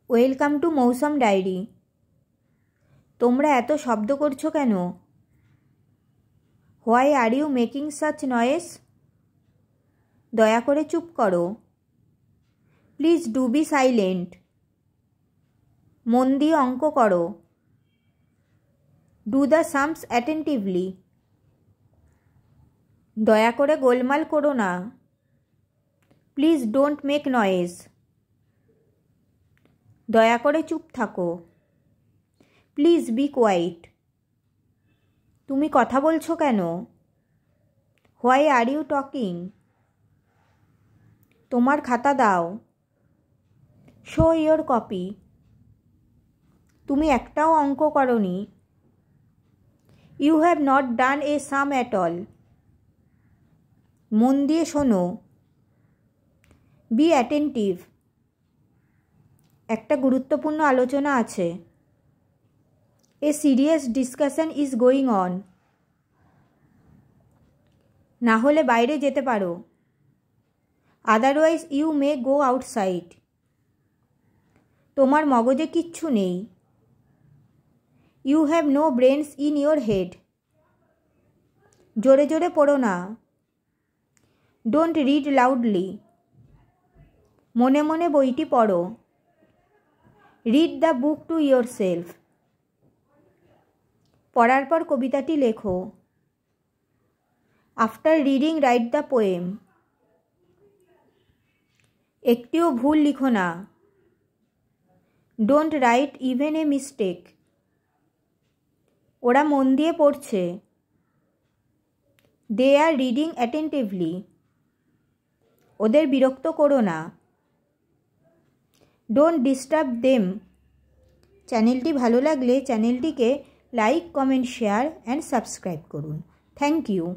Welcome to Mausam diary. তোমরা এত শব্দ করছো কেন? Why are you making such noise? দয়া করে চুপ করো। Please do be silent. মন দিয়ে অঙ্ক করো। Do the sums attentively. দয়া করে গোলমাল করো না। Please don't make noise. দয়া করে চুপ থাকো। Please be quiet. তুমি কথা বলছো কেন? Why are you talking? তোমার খাতা দাও। Show your copy. তুমি একটাও অঙ্ক করনি। You have not done a sum at all. মন দিয়ে শোনো। Be attentive. একটা গুরুত্বপূর্ণ আলোচনা আছে। A serious discussion is going on. না হলে বাইরে যেতে পারো। Otherwise you may go outside. তোমার মগজে কিচ্ছু নেই। You have no brains in your head. জোরে জোরে পড়ো না। Don't read loudly. মনে মনে বইটি পড়ো। Read the book to yourself. পড়ার পর কবিতাটি লেখো। After reading write the poem. একটিও ভুল লিখো না। Don't write even a mistake. ওরা মন দিয়ে পড়ছে। They are reading attentively. ওদের বিরক্ত করো না। Don't disturb them. চ্যানেলটি ভালো লাগলে চ্যানেলটিকে like, comment, share and subscribe করুন। Thank you.